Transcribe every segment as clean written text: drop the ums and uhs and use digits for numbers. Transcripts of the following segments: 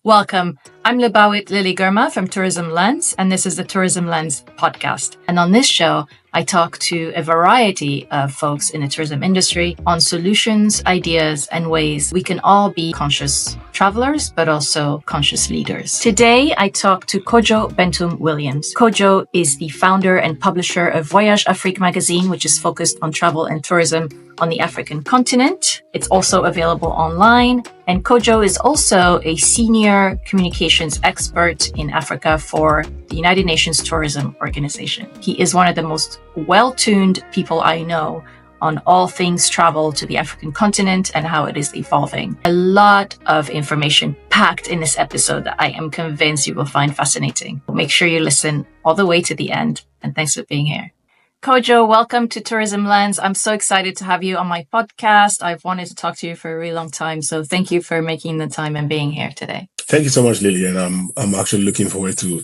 Welcome. I'm Lubawit Lily Gurma from Tourism Lens, and this is the Tourism Lens podcast. And on this show, I talk to a variety of folks in the tourism industry on solutions, ideas, and ways we can all be conscious travelers, but also conscious leaders. Today, I talk to Kojo Bentum-Williams. Kojo is the founder and publisher of VoyagesAfriq magazine, which is focused on travel and tourism on the African continent. It's also available online. And Kojo is also a senior communications expert in Africa for the United Nations Tourism Organization. He is one of the most well-tuned people I know on all things travel to the African continent and how it is evolving. A lot of information packed in this episode that I am convinced you will find fascinating. Make sure you listen all the way to the end, and thanks for being here. Kojo, welcome to Tourism Lens. I'm so excited to have you on my podcast. I've wanted to talk to you for a really long time, so thank you for making the time and being here today. Thank you so much, Lily, and I'm actually looking forward to,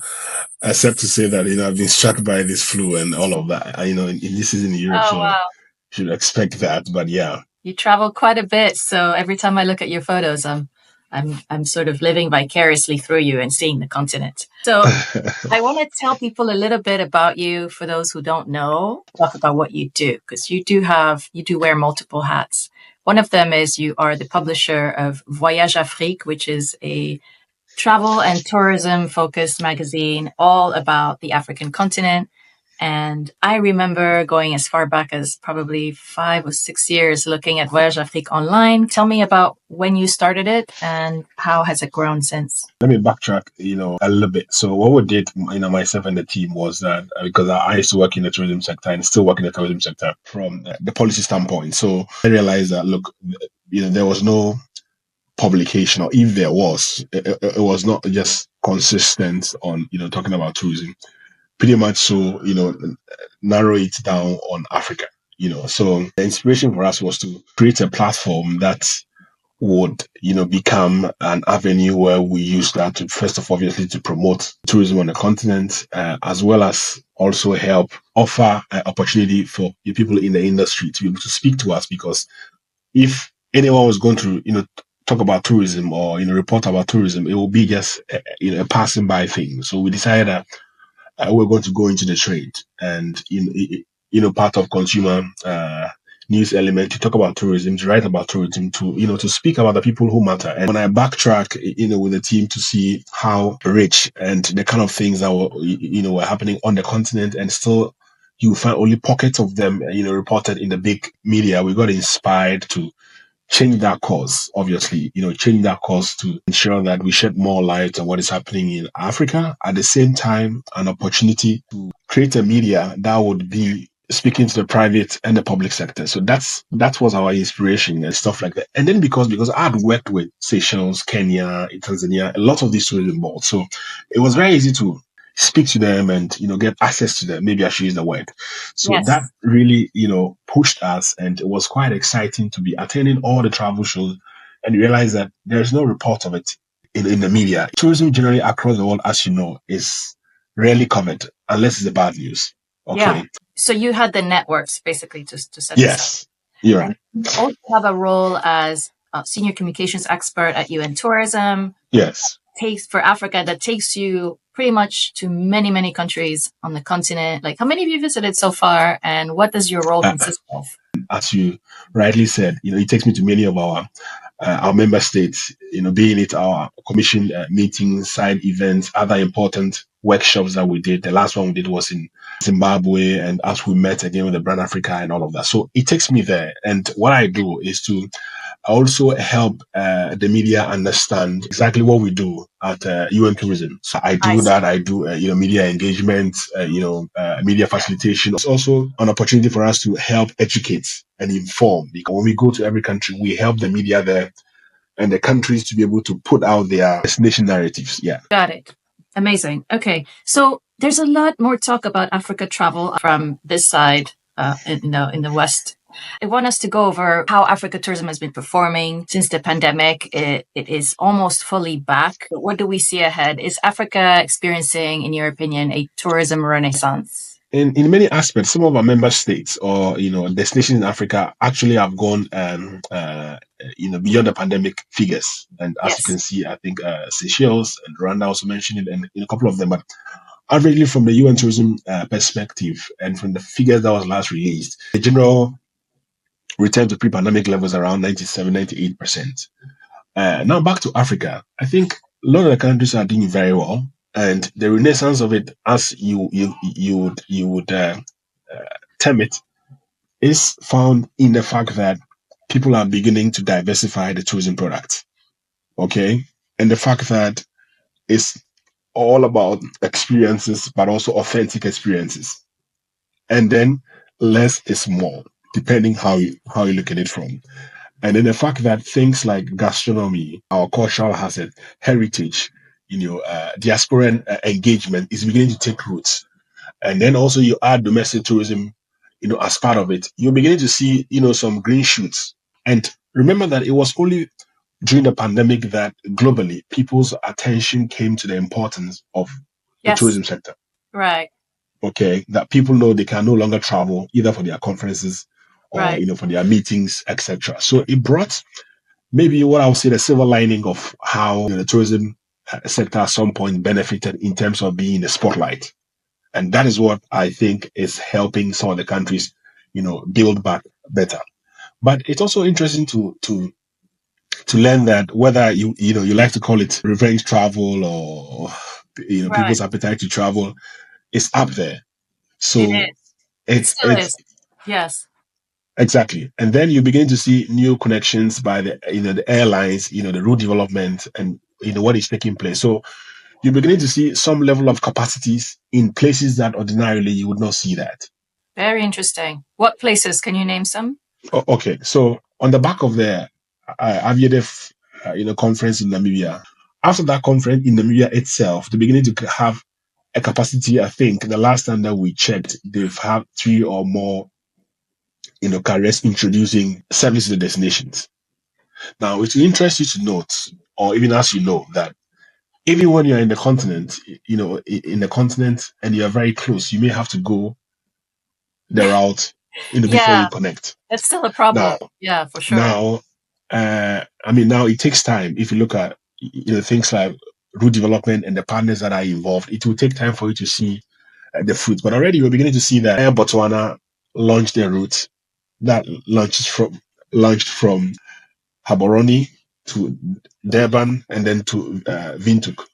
except to say that I've been struck by this flu and all of that. In this season in Europe, wow. Should expect that. But yeah, you travel quite a bit, so every time I look at your photos, I'm sort of living vicariously through you and seeing the continent. So I want to tell people a little bit about you for those who don't know, talk about what you do, because you do wear multiple hats. One of them is you are the publisher of VoyagesAfriq, which is a travel and tourism focused magazine all about the African continent. And I remember going as far back as probably 5 or 6 years looking at VoyagesAfriq online. Tell me about when you started it and how has it grown since? Let me backtrack, a little bit. So what we did, myself and the team was that because I used to work in the tourism sector and still work in the tourism sector from the policy standpoint. So I realized that, look, there was no publication, or if there was, it was not just consistent on, talking about tourism. Pretty much so, narrow it down on Africa, So the inspiration for us was to create a platform that would, become an avenue where we use that to, first of all, obviously, to promote tourism on the continent, as well as also help offer an opportunity for the people in the industry to be able to speak to us. Because if anyone was going to, talk about tourism or, report about tourism, it will be just, a passing by thing. So we decided that we're going to go into the trade and, part of consumer news element to talk about tourism, to write about tourism, to speak about the people who matter. And when I backtrack, with the team to see how rich and the kind of things that were happening on the continent, and still you find only pockets of them, reported in the big media, we got inspired to change that course, obviously, change that course to ensure that we shed more light on what is happening in Africa. At the same time, an opportunity to create a media that would be speaking to the private and the public sector. So that was our inspiration and stuff like that. And then because I had worked with Seychelles, Kenya, Tanzania, a lot of these tourism boards. So it was very easy to speak to them and, get access to them. Maybe I should use the word. So Yes. That really, pushed us, and it was quite exciting to be attending all the travel shows and realize that there's no report of it in the media. Tourism generally across the world, as you know, is rarely covered unless it's the bad news. Okay. Yeah. So you had the networks basically to set Yes, this up. you're right. And you also have a role as a senior communications expert at UN Tourism. Yes. For Africa, that takes you pretty much to many, many countries on the continent. Like, how many have you visited so far, and what does your role consist of? As you rightly said, it takes me to many of our member states, being it our commission meetings, side events, other important workshops that we did. The last one we did was in Zimbabwe, and as we met again with the Brand Africa and all of that. So it takes me there. And what I do is to also help the media understand exactly what we do at UN Tourism. So I do that. I do, media engagement, media facilitation. It's also an opportunity for us to help educate and inform, because when we go to every country, we help the media there and the countries to be able to put out their destination narratives. Yeah. Got it. Amazing. Okay. So there's a lot more talk about Africa travel from this side in the West. I want us to go over how Africa tourism has been performing since the pandemic. It is almost fully back. What do we see ahead? Is Africa experiencing, in your opinion, a tourism renaissance? In many aspects, some of our member states or destinations in Africa actually have gone beyond the pandemic figures. And as you Yes. can see, I think Seychelles and Rwanda also mentioned it, and a couple of them. But averagely, from the UN tourism perspective, and from the figures that was last released, the general return to pre-pandemic levels around 97, 98%. Now back to Africa, I think a lot of the countries are doing very well, and the renaissance of it, as you would term it, is found in the fact that people are beginning to diversify the tourism products. Okay, and the fact that it's all about experiences, but also authentic experiences, and then less is more, depending how you look at it from. And then the fact that things like gastronomy, our cultural asset, heritage, diaspora engagement is beginning to take roots. And then also you add domestic tourism, as part of it, you're beginning to see, some green shoots. And remember that it was only during the pandemic that globally people's attention came to the importance of the Yes. tourism sector. Right. Okay, that people know they can no longer travel either for their conferences or Right. for their meetings, etc. So it brought maybe what I would say the silver lining of how the tourism sector at some point benefited in terms of being in the spotlight. And that is what I think is helping some of the countries, build back better. But it's also interesting to learn that whether you like to call it revenge travel or Right. people's appetite to travel is up there. It So is. It it's still it's is. Yes. exactly. And then you begin to see new connections by the airlines, the route development and what is taking place. So you're beginning to see some level of capacities in places that ordinarily you would not see that. Very interesting. What places? Can you name some? Okay, so on the back of the Aviadev conference in Namibia, after that conference in Namibia itself, they're beginning to have a capacity. I think the last time that we checked, they've had 3 or more carriers introducing service to the destinations. Now, it will interest you to note, or even as you know, that even when you're in the continent, in the continent and you're very close, you may have to go the route, before Yeah, you connect. it's still a problem. Now, Yeah, for sure. now, now it takes time. If you look at, things like route development and the partners that are involved, it will take time for you to see the fruits. But already we're beginning to see that Air Botswana launched their route that launched from Haboroni to Durban and then to Windhoek.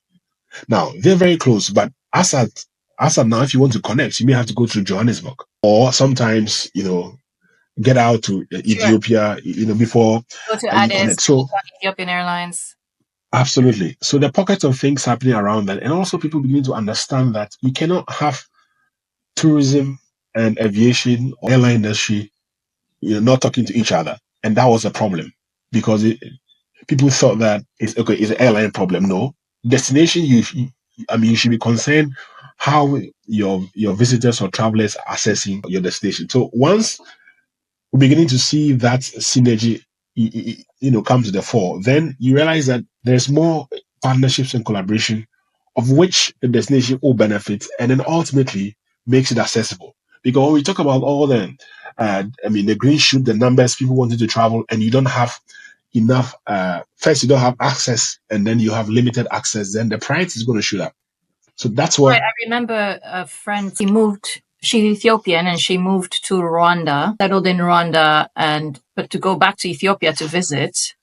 Now they're very close, but as at now, if you want to connect, you may have to go through Johannesburg, or sometimes get out to Sure. Ethiopia, before Go to you Addis, connect. So Ethiopian Airlines. absolutely. So there are pockets of things happening around that, and also people begin to understand that you cannot have tourism and aviation or airline industry, not talking to each other, and that was a problem because people thought that it's okay. It's an airline problem. No, destination. You should be concerned how your visitors or travelers are assessing your destination. So once we're beginning to see that synergy, come to the fore, then you realize that there's more partnerships and collaboration of which the destination will benefit, and then ultimately makes it accessible. Because when we talk about all the green shoot, the numbers people wanting to travel, and you don't have enough. First, you don't have access, and then you have limited access. Then the price is going to shoot up. So that's what. Right. I remember a friend, she's Ethiopian and she moved to Rwanda, settled in Rwanda, but to go back to Ethiopia to visit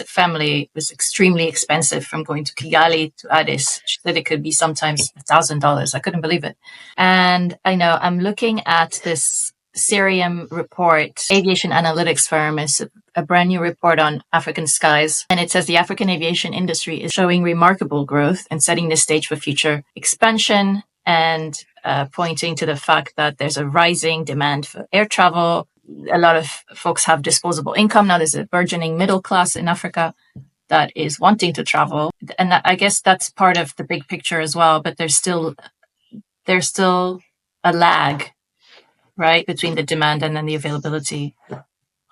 family was extremely expensive from going to Kigali to Addis. She said it could be sometimes $1,000. I couldn't believe it. And I know I'm looking at this Cerium report, aviation analytics firm, is a brand new report on African skies. And it says the African aviation industry is showing remarkable growth and setting the stage for future expansion, and pointing to the fact that there's a rising demand for air travel. A lot of folks have disposable income. Now there's a burgeoning middle class in Africa that is wanting to travel. And I guess that's part of the big picture as well, but there's still a lag, right, between the demand and then the availability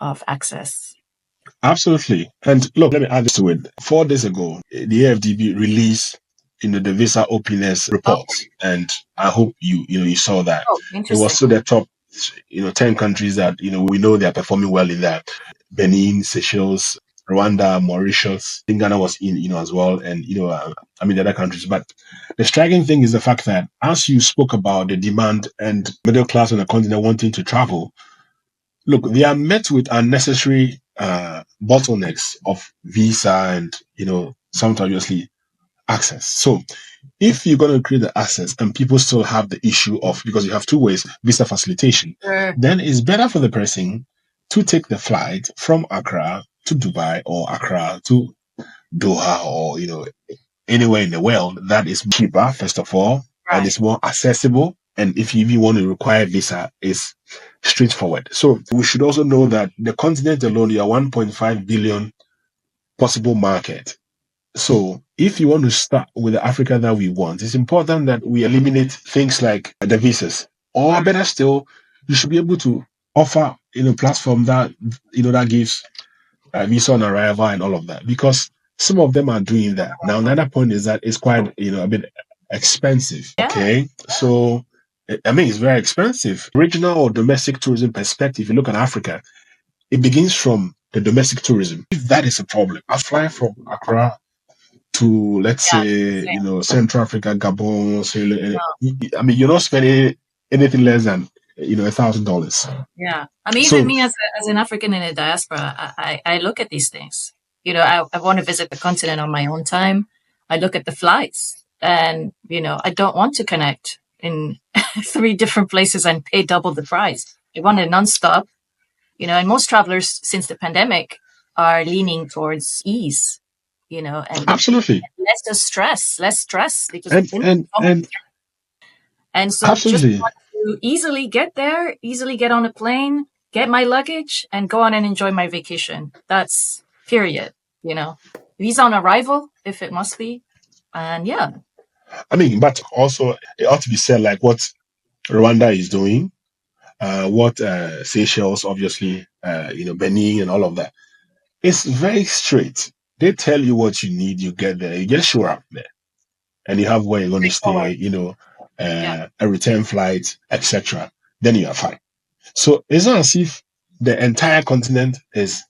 of access. Absolutely. And look, let me add this to it. 4 days ago, the AFDB released the visa openness report, and I hope you saw that. Oh, It interesting. was to the top 10 countries that we know they are performing well in that. Benin, Seychelles, Rwanda, Mauritius. I think Ghana was in, as well, and the other countries. But the striking thing is the fact that as you spoke about the demand and middle class on the continent wanting to travel, look, they are met with unnecessary bottlenecks of visa and sometimes obviously access. So if you're going to create the access and people still have the issue of, because you have two ways, visa facilitation, then it's better for the person to take the flight from Accra to Dubai or Accra to Doha or anywhere in the world that is cheaper, first of all, and it's more accessible. And if you even want to require visa, it's straightforward. So we should also know that the continent alone, you are 1.5 billion possible market. So if you want to start with the Africa that we want, it's important that we eliminate things like the visas. Or better still, you should be able to offer platform that that gives visa on arrival and all of that, because some of them are doing that. Now another point is that it's quite a bit expensive. Okay, so it's very expensive. Regional or domestic tourism perspective, if you look at Africa, it begins from the domestic tourism. If that is a problem, I fly from Accra to, let's say, Central Africa, Gabon, you're not spending anything less than $1,000. Yeah, even me as an African in the diaspora, I look at these things. I want to visit the continent on my own time. I look at the flights, and I don't want to connect in 3 different places and pay double the price. I want it nonstop. And most travelers since the pandemic are leaning towards ease. And absolutely less stress because and so absolutely. Just want to easily get there, easily get on a plane, get my luggage, and go on and enjoy my vacation. That's period. Visa on arrival if it must be, and yeah. But also it ought to be said, like what Rwanda is doing, what Seychelles, obviously, Benin and all of that. It's very straight. They tell you what you need, you get there, you just show up there, and you have where you're going to stay, a return flight, etc. Then you are fine. So it's not as if the entire continent is,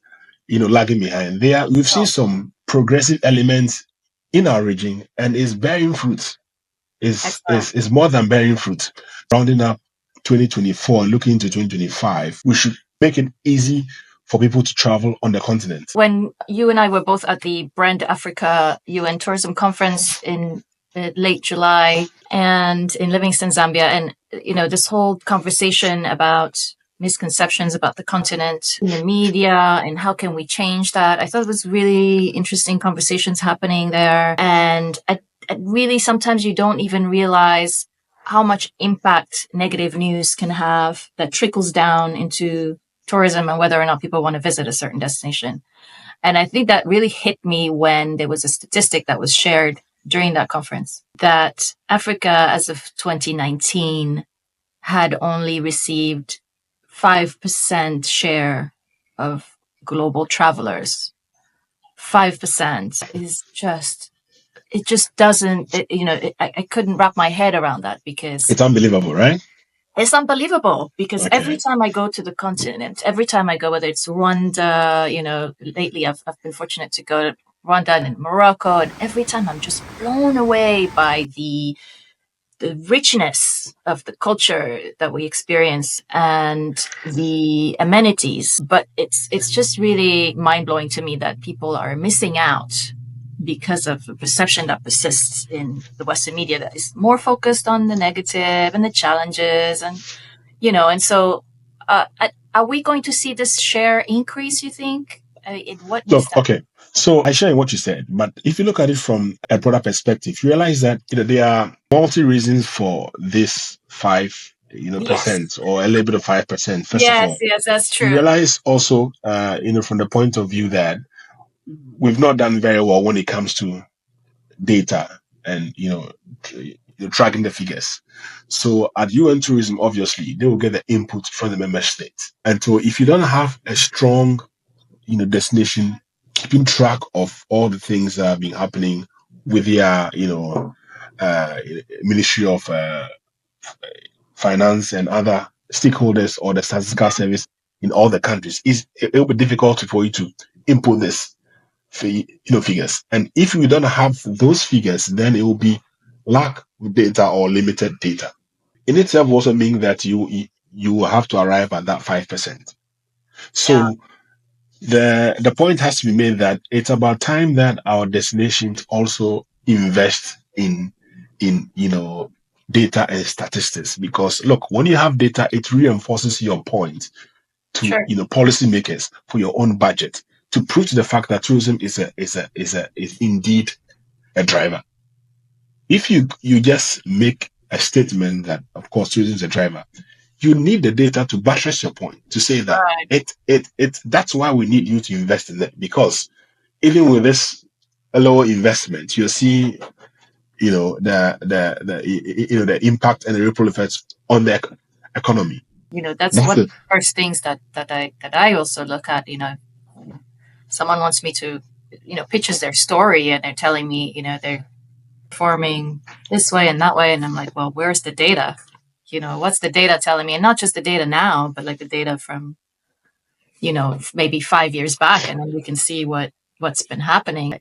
lagging behind. We've seen some progressive elements in our region, and it's bearing fruit. Is more than bearing fruit. Rounding up 2024, looking into 2025, we should make it easy for people to travel on the continent. When you and I were both at the Brand Africa UN Tourism Conference in late July and in Livingston, Zambia, and this whole conversation about misconceptions about the continent in the media and how can we change that, I thought it was really interesting conversations happening there. And really, sometimes you don't even realize how much impact negative news can have that trickles down into tourism and whether or not people want to visit a certain destination. And I think that really hit me when there was a statistic that was shared during that conference that Africa, as of 2019, had only received 5% share of global travelers. 5% is just... It just doesn't, I couldn't wrap my head around that because it's unbelievable, right? It's unbelievable because every time I go to the continent, every time I go, whether it's Rwanda, lately I've been fortunate to go to Rwanda and Morocco, and every time I'm just blown away by the richness of the culture that we experience and the amenities. But it's just really mind blowing to me that people are missing out because of the perception that persists in the Western media that is more focused on the negative and the challenges. And, and so are we going to see this share increase, you think? Okay. So I share in what you said, but if you look at it from a broader perspective, you realize that there are multi reasons for this 5% or a little bit of 5%. First of all, yes, that's true. You realize also, from the point of view that we've not done very well when it comes to data and tracking the figures. So at UN Tourism, obviously, they will get the input from the member states. And so if you don't have a strong, destination keeping track of all the things that have been happening with their, Ministry of Finance and other stakeholders or the statistical service, in all the countries, it will be difficult for you to input this figures. And if you don't have those figures, then it will be lack of data or limited data. In itself also means that you will have to arrive at that 5%. So the point has to be made that it's about time that our destinations also invest in data and statistics, because look, when you have data, it reinforces your point to policymakers for your own budget, to prove to the fact that tourism is indeed a driver. If you just make a statement that of course tourism is a driver, you need the data to buttress your point, to say that that's why we need you to invest in it, because even with this lower investment, you'll see the impact and the ripple effects on the economy. That's one of the first things that I also look at. Someone wants me to pitches their story, and they're telling me they're performing this way and that way, and I'm like, well, where's the data? What's the data telling me? And not just the data now, but like the data from maybe 5 years back, and then we can see what's been happening.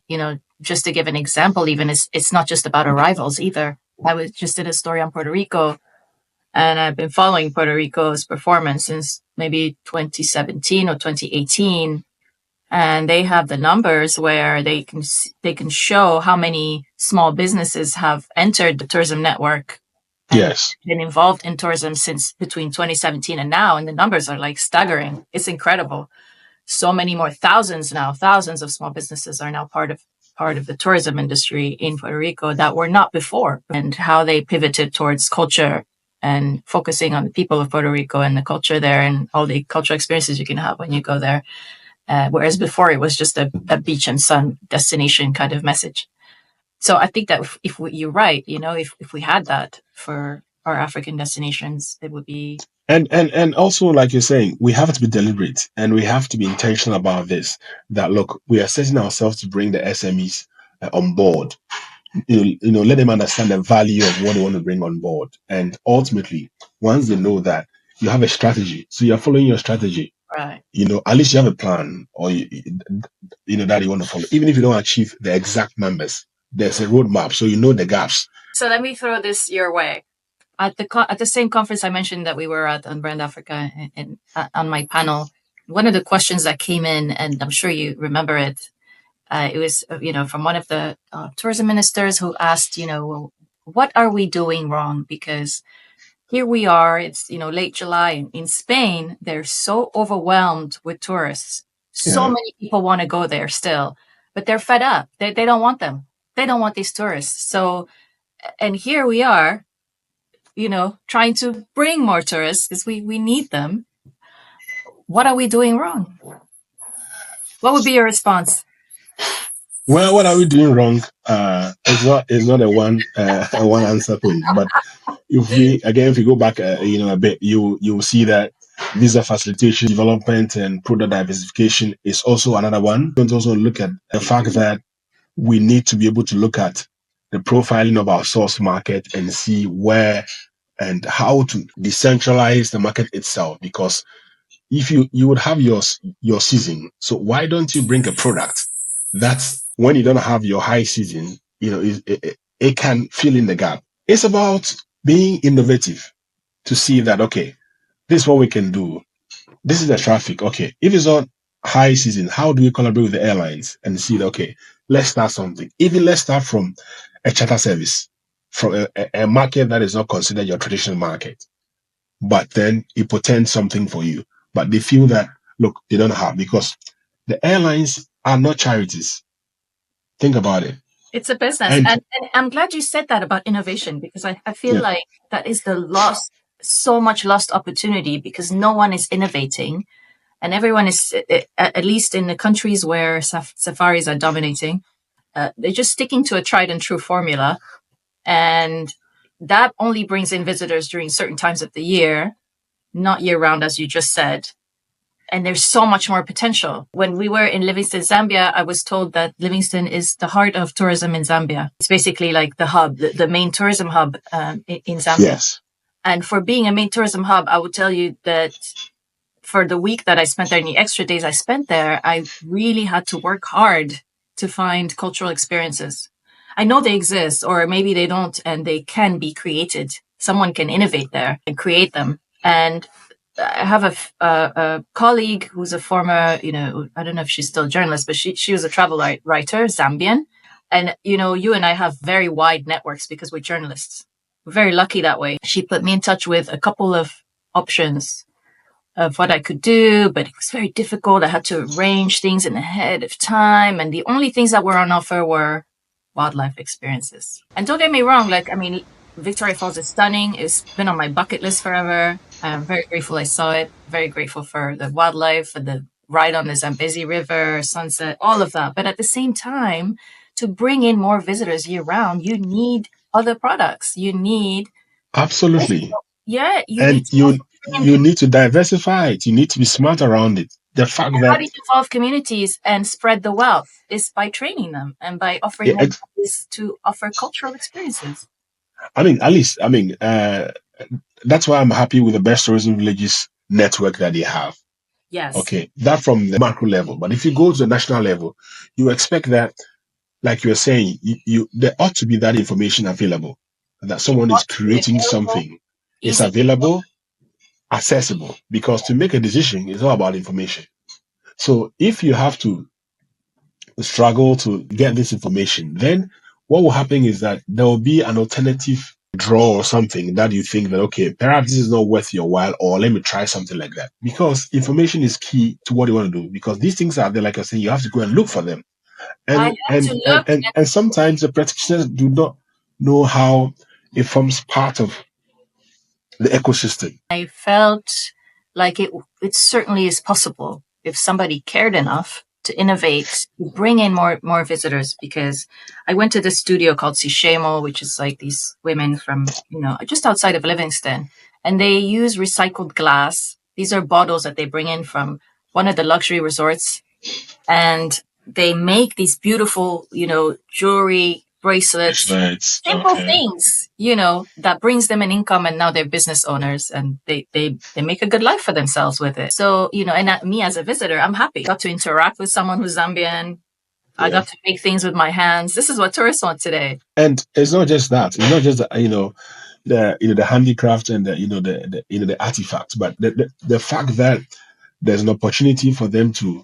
Just to give an example, even it's not just about arrivals either. I was just did a story on Puerto Rico, and I've been following Puerto Rico's performance since maybe 2017 or 2018. And they have the numbers where they can show how many small businesses have entered the tourism network. Yes. Been involved in tourism since between 2017 and now. And the numbers are like staggering. It's incredible. So many more thousands of small businesses are now part of the tourism industry in Puerto Rico that were not before, and how they pivoted towards culture and focusing on the people of Puerto Rico and the culture there and all the cultural experiences you can have when you go there. Whereas before it was just a beach and sun destination kind of message. So I think that if you're right, if we had that for our African destinations, it would be. And also, like you're saying, we have to be deliberate and we have to be intentional about this. That look, we are setting ourselves to bring the SMEs on board. Let them understand the value of what they want to bring on board. And ultimately, once they know that you have a strategy, so you're following your strategy. Right. At least you have a plan, or that you want to follow. Even if you don't achieve the exact numbers, there's a roadmap, so you know the gaps. So let me throw this your way. At the same conference I mentioned that we were at on Brand Africa, and on my panel, one of the questions that came in, and I'm sure you remember it, it was from one of the tourism ministers who asked, well, what are we doing wrong? Because here we are, it's, late July in Spain, they're so overwhelmed with tourists. So many people want to go there still, but they're fed up. They don't want them. They don't want these tourists. So, and here we are, trying to bring more tourists because we need them. What are we doing wrong? What would be your response? Well, what are we doing wrong? It's not a one answer thing, but if we go back, a bit, you will see that visa facilitation, development, and product diversification is also another one. We also look at the fact that we need to be able to look at the profiling of our source market and see where and how to decentralize the market itself. Because if you would have your season, so why don't you bring a product that's when you don't have your high season, it can fill in the gap. It's about being innovative to see that, okay, this is what we can do. This is the traffic. Okay, if it's on high season, how do we collaborate with the airlines and see that, okay, let's start something. Even let's start from a charter service, from a market that is not considered your traditional market, but then it portends something for you. But they feel that, look, they don't have, because the airlines are not charities. Think about it. It's a business. And I'm glad you said that about innovation, because I feel like that is so much lost opportunity, because no one is innovating, and everyone is, at least in the countries where safaris are dominating, they're just sticking to a tried and true formula. And that only brings in visitors during certain times of the year, not year round, as you just said. And there's so much more potential. When we were in Livingstone, Zambia, I was told that Livingstone is the heart of tourism in Zambia. It's basically like the hub, the main tourism hub in Zambia. Yes. And for being a main tourism hub, I would tell you that for the week that I spent there and the extra days I spent there, I really had to work hard to find cultural experiences. I know they exist, or maybe they don't, and they can be created. Someone can innovate there and create them. And I have a colleague who's a former, I don't know if she's still a journalist, but she was a travel writer, Zambian. And, you and I have very wide networks because we're journalists. We're very lucky that way. She put me in touch with a couple of options of what I could do, but it was very difficult. I had to arrange things in ahead of time. And the only things that were on offer were wildlife experiences. And don't get me wrong, Victoria Falls is stunning. It's been on my bucket list forever. I'm very grateful I saw it. Very grateful for the wildlife, for the ride on the Zambezi River, sunset, all of that. But at the same time, to bring in more visitors year round, you need other products. You need Absolutely. Yeah, you need to diversify it. You need to be smart around it. The fact that how do you involve communities and spread the wealth is by training them and by offering them ways to offer cultural experiences. That's why I'm happy with the Best Tourism Villages network that they have. Yes. Okay, that from the macro level. But if you go to the national level, you expect that, like you were saying, there ought to be that information available. That someone is creating something. It's available, accessible. Because to make a decision is all about information. So if you have to struggle to get this information, then what will happen is that there will be an alternative draw or something that you think that, okay, perhaps this is not worth your while, or let me try something like that. Because information is key to what you want to do. Because these things are there, like I say, you have to go and look for them. And sometimes the practitioners do not know how it forms part of the ecosystem. I felt like it certainly is possible if somebody cared enough to innovate, to bring in more visitors. Because I went to this studio called Sishemo, which is like these women from, just outside of Livingston, and they use recycled glass. These are bottles that they bring in from one of the luxury resorts, and they make these beautiful, jewelry, bracelets, simple things, that brings them an income, and now they're business owners and they make a good life for themselves with it. So, and me as a visitor, I'm happy. Got to interact with someone who's Zambian. I got to make things with my hands. This is what tourists want today. And it's not just that. It's not just the handicraft and the artifacts, but the fact that there's an opportunity for them to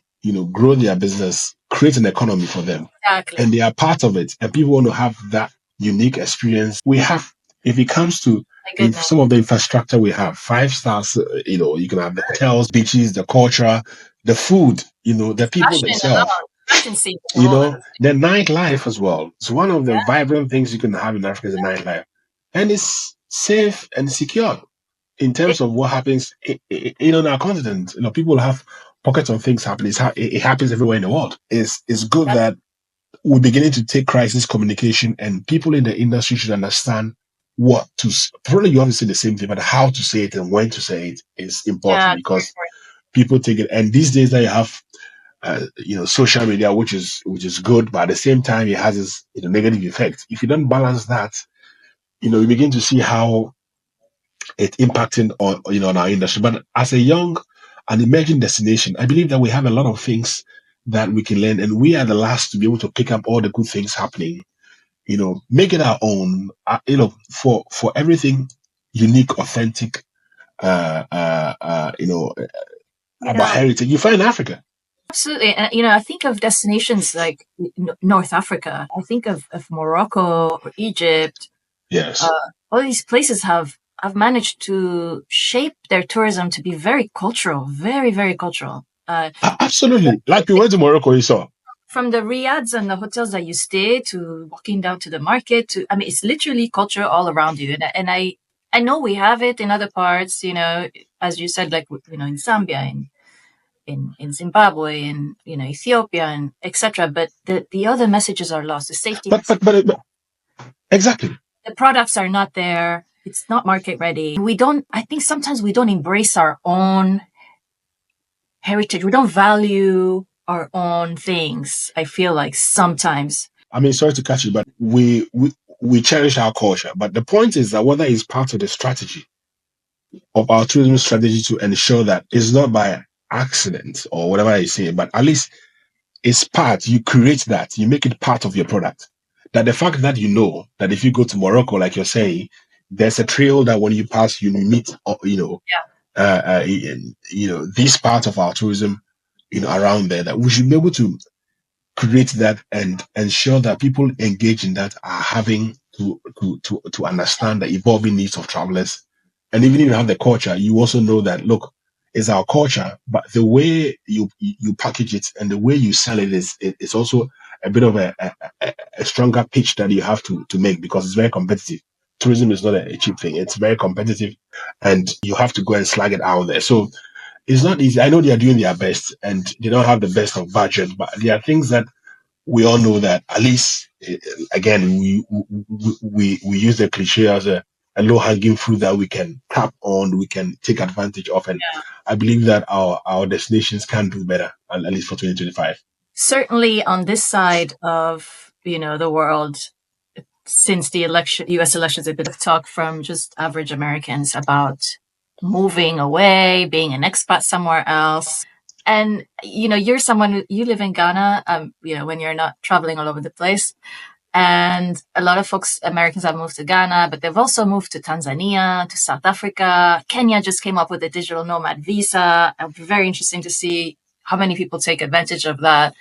grow their business, create an economy for them. Exactly. And they are part of it. And people want to have that unique experience. We have, if it comes to some of the infrastructure we have, 5 stars, you can have the hotels, beaches, the culture, the food, the people themselves. The nightlife as well. It's one of the vibrant things you can have in Africa is the nightlife. And it's safe and secure in terms of what happens in our continent. People have pockets of things happening. It happens everywhere in the world. It's good that we're beginning to take crisis communication, and people in the industry should understand what to. Probably you have to say the same thing, but how to say it and when to say it is important, because people take it. And these days that you have, social media, which is good, but at the same time it has its negative effect. If you don't balance that, you begin to see how it's impacting on our industry. But as a young and emerging destination, I believe that we have a lot of things that we can learn, and we are the last to be able to pick up all the good things happening. Make it our own. For everything unique, authentic, about heritage, you find Africa. Absolutely. And, I think of destinations like North Africa. I think of Morocco or Egypt. Yes. All these places have managed to shape their tourism to be very cultural, very, very cultural. Absolutely. Like we went to Morocco, you saw. From the riads and the hotels that you stay to walking down to the market it's literally culture all around you. And I know we have it in other parts, as you said, like, in Zambia, in Zimbabwe, in Ethiopia, and etc. But the other messages are lost. The safety. But exactly. The products are not there. It's not market ready. I think sometimes we don't embrace our own heritage. We don't value our own things. I feel like sometimes. Sorry to catch you, but we cherish our culture. But the point is that whether it's part of the strategy, of our tourism strategy to ensure that it's not by accident or whatever I say, but at least it's part, you create that, you make it part of your product. That the fact that you know that if you go to Morocco, like you're saying, there's a trail that when you pass, you meet, this part of our tourism, around there, that we should be able to create that and ensure that people engage in that are having to understand the evolving needs of travelers. And even if you have the culture, you also know that look, it's our culture, but the way you package it and the way you sell it is also a bit of a stronger pitch that you have to make, because it's very competitive. Tourism is not a cheap thing. It's very competitive and you have to go and slag it out there. So it's not easy. I know they are doing their best and they don't have the best of budget, but there are things that we all know that at least, again, we use the cliche as a low hanging fruit that we can tap on, we can take advantage of. And I believe that our destinations can do better, at least for 2025. Certainly on this side of, the world, since the US elections, a bit of talk from just average Americans about moving away, being an expat somewhere else. And, you're someone, you live in Ghana, when you're not traveling all over the place. And a lot of folks, Americans, have moved to Ghana, but they've also moved to Tanzania, to South Africa. Kenya just came up with a digital nomad visa. It'll be very interesting to see how many people take advantage of that.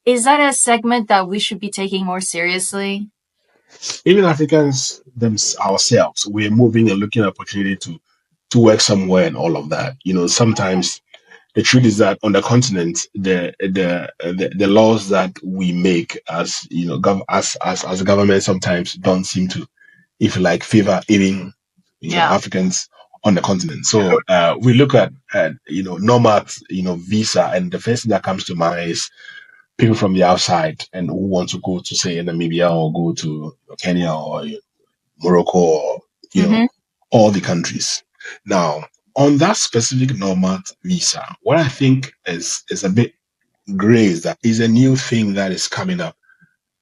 Is that a segment that we should be taking more seriously? Even Africans ourselves, we're moving and looking at opportunity to work somewhere and all of that. Sometimes the truth is that on the continent, the laws that we make as as a government sometimes don't seem to, if you like, favor even Africans on the continent. So we look at nomad visa, and the first thing that comes to mind is people from the outside and who want to go to, say, Namibia or go to Kenya or Morocco or all the countries. Now, on that specific nomad visa, what I think is a bit gray is that is a new thing that is coming up,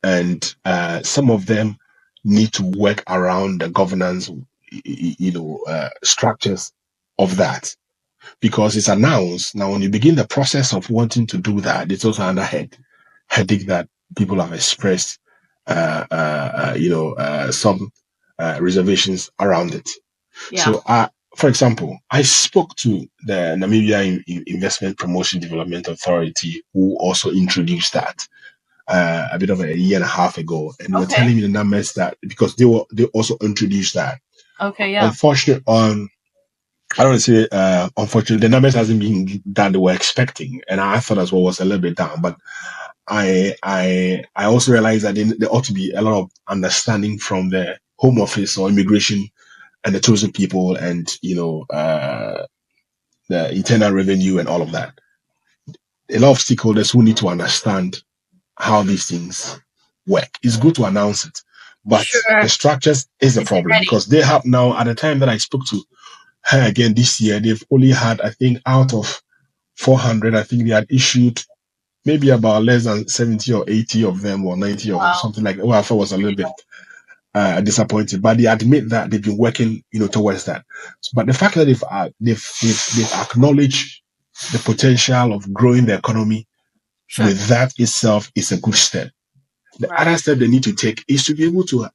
and some of them need to work around the governance, structures of that, because it's announced now. When you begin the process of wanting to do that, it's also another headache that people have expressed, some reservations around it. Yeah. So, for example, I spoke to the Namibia Investment Promotion Development Authority, who also introduced that a bit of a year and a half ago, and were telling me the numbers that, because they also introduced that. Okay, yeah. Unfortunately, I don't say unfortunately, the numbers hasn't been that they were expecting, and I thought as well was a little bit down. But I also realized that there ought to be a lot of understanding from the Home Office or immigration and the tourism people, and the internal revenue and all of that. A lot of stakeholders who need to understand how these things work. It's good to announce it, but the structures is a problem, because they have now, at the time that I spoke to her again this year, they've only had, I think, out of 400, I think they had issued maybe about less than 70 or 80 of them, or 90 or something like that. Well, I thought was a little bit disappointed, but they admit that they've been working, towards that. But the fact that they've acknowledged the potential of growing the economy, with that itself is a good step. The other step they need to take is to be able to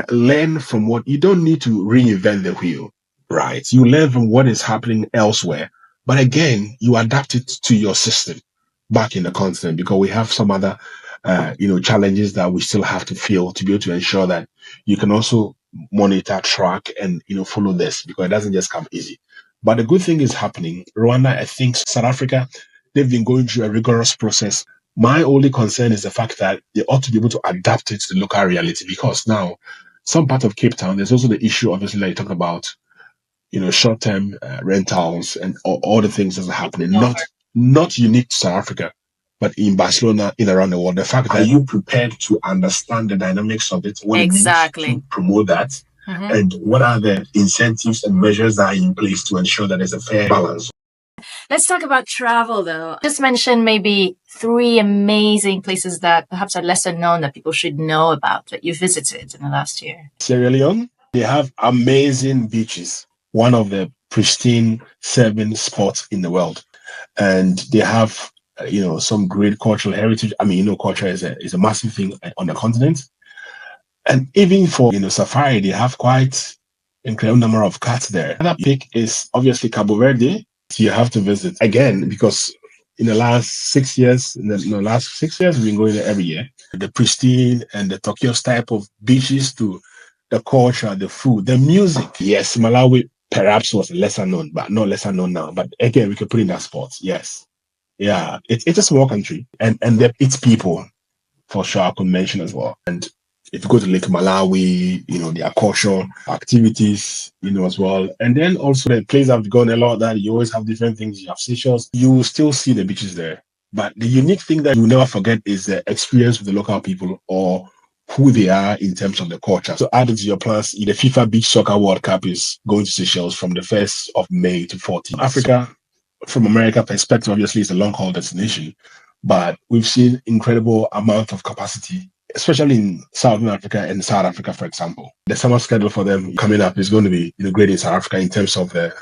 learn from what you don't need to reinvent the wheel, right? You learn from what is happening elsewhere, but again, you adapt it to your system back in the continent, because we have some other challenges that we still have to feel to be able to ensure that you can also monitor, track, and follow this, because it doesn't just come easy. But the good thing is happening. Rwanda, I think, South Africa, they've been going through a rigorous process. My only concern is the fact that they ought to be able to adapt it to the local reality, because now some part of Cape Town, there's also the issue, obviously, that you talk about, short-term rentals and all the things that are happening, not unique to South Africa, but in Barcelona, in around the world. The fact that, are you prepared to understand the dynamics of it, what it means to promote that, and what are the incentives and measures that are in place to ensure that there's a fair balance? Let's talk about travel, though. Just mention maybe 3 amazing places that perhaps are lesser known that people should know about that you visited in the last year. Sierra Leone, they have amazing beaches. one of the pristine serving spots in the world. And they have, some great cultural heritage. I mean, culture is a massive thing on the continent. And even for, safari, they have quite incredible number of cats there. Another pick is obviously Cabo Verde. So you have to visit again because in the last 6 years, we've been going there every year. The pristine and the turquoise type of beaches to the culture, the food, the music. Yes, Malawi perhaps was lesser known, but not lesser known now. But again, we could put in that spot. Yes. Yeah. It's a small country and its people for sure I could mention as well. And if you go to Lake Malawi, their cultural activities, as well. And then also the place I've gone a lot that you always have different things. You have Seychelles, you will still see the beaches there. But the unique thing that you'll never forget is the experience with the local people or who they are in terms of the culture. So add it to your plans. The FIFA Beach Soccer World Cup is going to Seychelles from the 1st of May to 14th. Africa, from America perspective, obviously is a long haul destination, but we've seen incredible amount of capacity, especially in Southern Africa and South Africa, for example. The summer schedule for them coming up is going to be great in South Africa in terms of the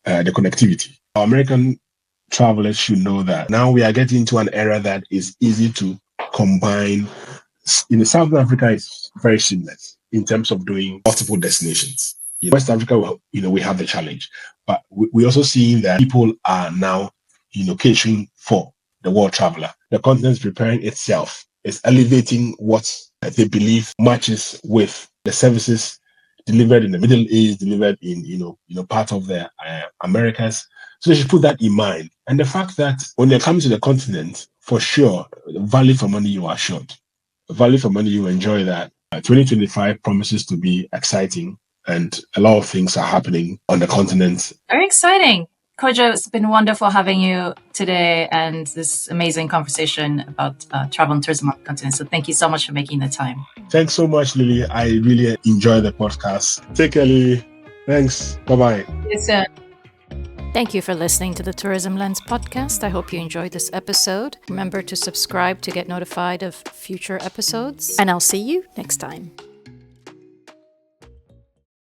connectivity. Our American travelers should know that now we are getting into an era that is easy to combine. Southern Africa is very seamless in terms of doing multiple destinations. West Africa, we have the challenge, but we're also seeing that people are now, catering for the world traveler. The continent is preparing itself. It's elevating what they believe matches with the services delivered in the Middle East, delivered in, part of the Americas. So they should put that in mind. And the fact that when they're coming to the continent, for sure, value for money you are assured. Value for money, you enjoy that. 2025 promises to be exciting, and a lot of things are happening on the continent. Very exciting. Kojo, it's been wonderful having you today and this amazing conversation about travel and tourism on the continent. So thank you so much for making the time. Thanks so much, Lily. I really enjoy the podcast. Take care, Lily. Thanks. Bye-bye. See you soon. Thank you for listening to the Tourism Lens podcast. I hope you enjoyed this episode. Remember to subscribe to get notified of future episodes, and I'll see you next time.